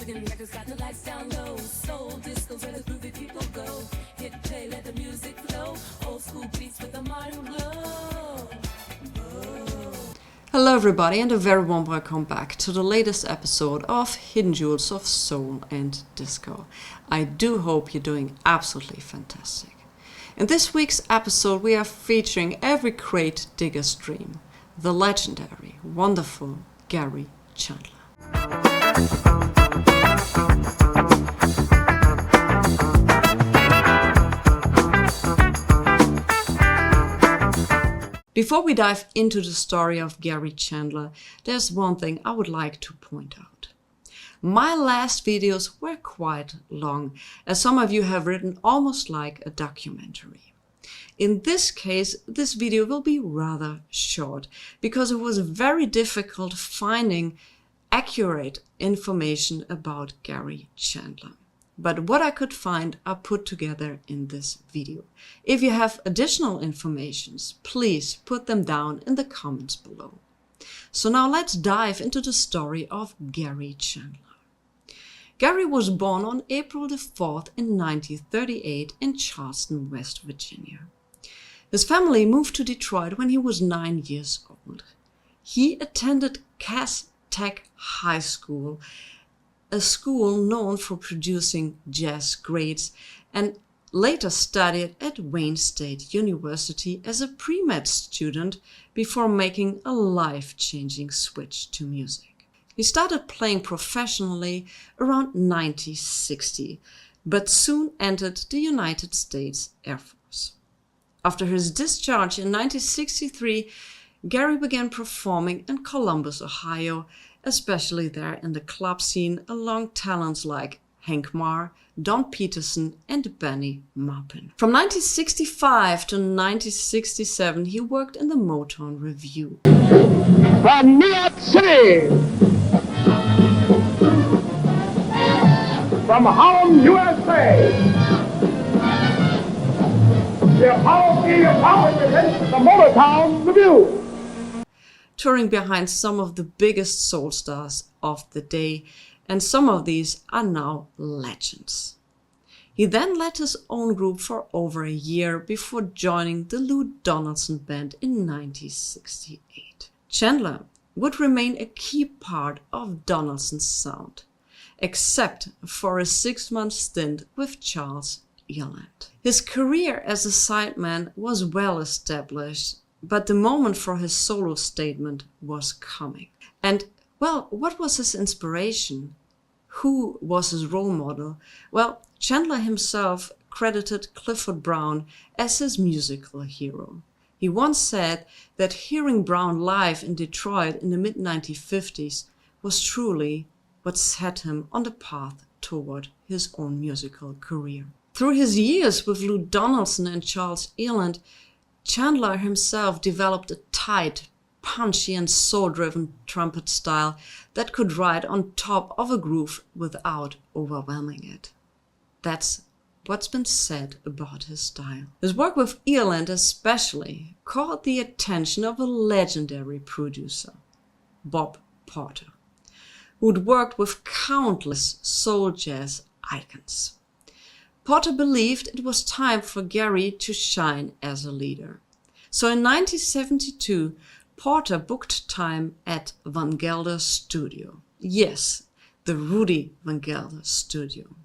Spinning records, got the lights down low. Souldisco, where the groovy people go. Hit play, let the music flow. Old school beats with a modern glow. Hello everybody and a very warm welcome back to the latest episode of Hidden Jewels of Soul and Disco. I do hope you're doing absolutely fantastic. In this week's episode we are featuring every crate digger's dream, the legendary, wonderful Gary Chandler. Before we dive into the story of Gary Chandler, there's one thing I would like to point out. My last videos were quite long, as some of you have written almost like a documentary. In this case, this video will be rather short, because it was very difficult finding accurate information about Gary Chandler. But what I could find I put together in this video. If you have additional informations, please put them down in the comments below. So now let's dive into the story of Gary Chandler. Gary was born on April the 4th in 1938 in Charleston, West Virginia. His family moved to Detroit when he was 9 years old. He attended Cass Tech High School, a school known for producing jazz greats, and later studied at Wayne State University as a pre-med student before making a life-changing switch to music. He started playing professionally around 1960, but soon entered the United States Air Force. After his discharge in 1963, Gary began performing in Columbus, Ohio, especially there in the club scene along talents like Hank Marr, Don Peterson and Benny Maupin. From 1965 to 1967 he worked in the Motown Revue. From New York City, from Harlem, USA, the Motown Revue. Touring behind some of the biggest soul stars of the day, and some of these are now legends. He then led his own group for over a year before joining the Lou Donaldson Band in 1968. Chandler would remain a key part of Donaldson's sound, except for a 6-month stint with Charles Earland. His career as a sideman was well established, but the moment for his solo statement was coming. And, well, what was his inspiration? Who was his role model? Well, Chandler himself credited Clifford Brown as his musical hero. He once said that hearing Brown live in Detroit in the mid-1950s was truly what set him on the path toward his own musical career. Through his years with Lou Donaldson and Charles Earland, Chandler himself developed a tight, punchy and soul-driven trumpet style that could ride on top of a groove without overwhelming it. That's what's been said about his style. His work with Earland especially caught the attention of a legendary producer, Bob Porter, who'd worked with countless soul jazz icons. Porter believed it was time for Gary to shine as a leader. So in 1972, Porter booked time at Van Gelder's studio. Yes, the Rudy Van Gelder studio.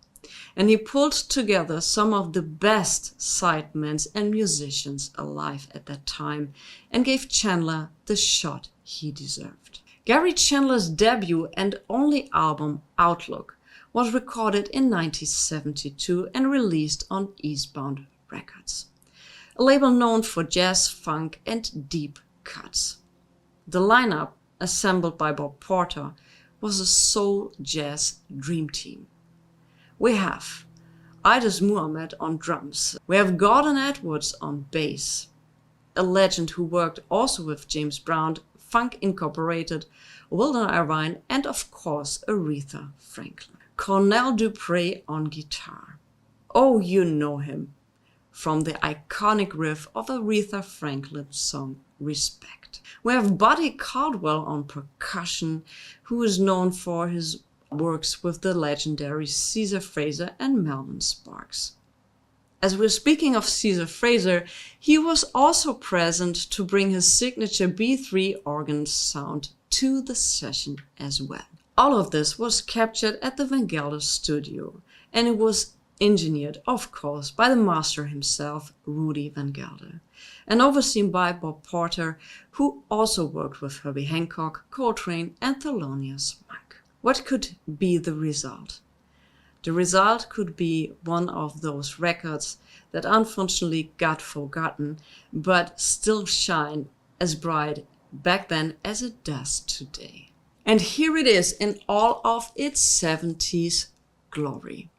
And he pulled together some of the best sidemen and musicians alive at that time and gave Chandler the shot he deserved. Gary Chandler's debut and only album, Outlook, was recorded in 1972 and released on Eastbound Records, a label known for jazz, funk and deep cuts. The lineup, assembled by Bob Porter, was a soul jazz dream team. We have Idris Muhammad on drums, we have Gordon Edwards on bass, a legend who worked also with James Brown, Funk Incorporated, Wilder Irvine and of course Aretha Franklin. Cornell Dupree on guitar. Oh, you know him from the iconic riff of Aretha Franklin's song Respect. We have Buddy Caldwell on percussion, who is known for his works with the legendary Caesar Fraser and Melvin Sparks. As we're speaking of Caesar Fraser, he was also present to bring his signature B3 organ sound to the session as well. All of this was captured at the VNYL studio, and it was engineered, of course, by the master himself, Rudy Van Gelder, and overseen by Bob Porter, who also worked with Herbie Hancock, Coltrane, and Thelonious Monk. What could be the result? The result could be one of those records that unfortunately got forgotten, but still shine as bright back then as it does today. And here it is in all of its 70s glory.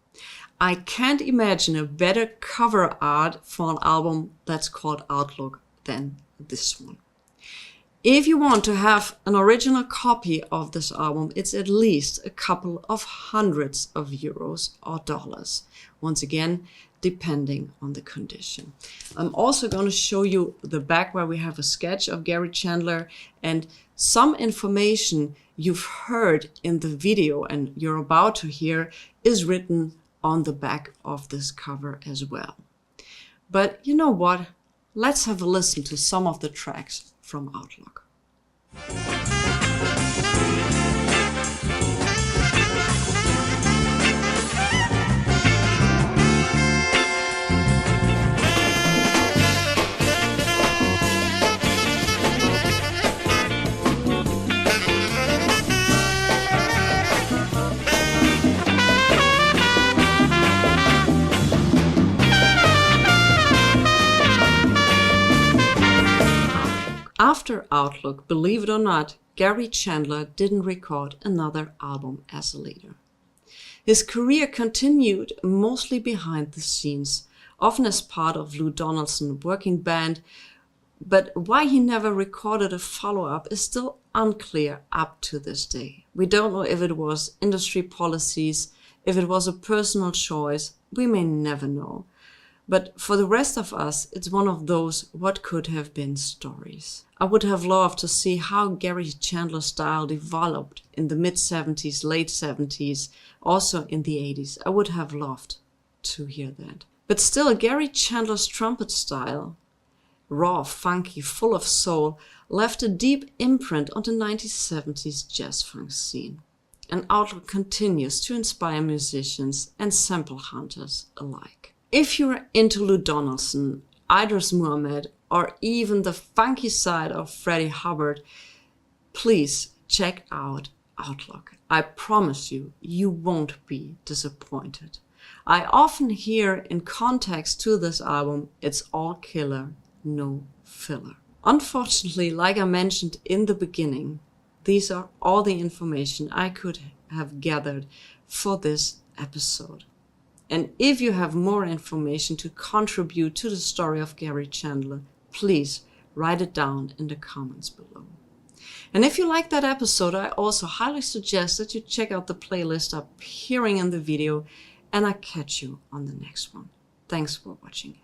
I can't imagine a better cover art for an album that's called Outlook than this one. If you want to have an original copy of this album, it's at least a couple of hundreds of euros or dollars. Once again, depending on the condition. I'm also going to show you the back where we have a sketch of Gary Chandler, and some information you've heard in the video and you're about to hear is written on the back of this cover as well. But you know what? Let's have a listen to some of the tracks from Outlook. After Outlook, believe it or not, Gary Chandler didn't record another album as a leader. His career continued mostly behind the scenes, often as part of Lou Donaldson's working band, but why he never recorded a follow-up is still unclear up to this day. We don't know if it was industry policies, if it was a personal choice, we may never know. But for the rest of us, it's one of those what could have been stories. I would have loved to see how Gary Chandler's style developed in the mid-70s, late 70s, also in the 80s. I would have loved to hear that. But still, Gary Chandler's trumpet style, raw, funky, full of soul, left a deep imprint on the 1970s jazz funk scene. And Outlook continues to inspire musicians and sample hunters alike. If you're into Lou Donaldson, Idris Muhammad, or even the funky side of Freddie Hubbard, please check out Outlook. I promise you, you won't be disappointed. I often hear in context to this album, it's all killer, no filler. Unfortunately, like I mentioned in the beginning, these are all the information I could have gathered for this episode. And if you have more information to contribute to the story of Gary Chandler, please write it down in the comments below. And if you like that episode, I also highly suggest that you check out the playlist appearing in the video, and I catch you on the next one. Thanks for watching.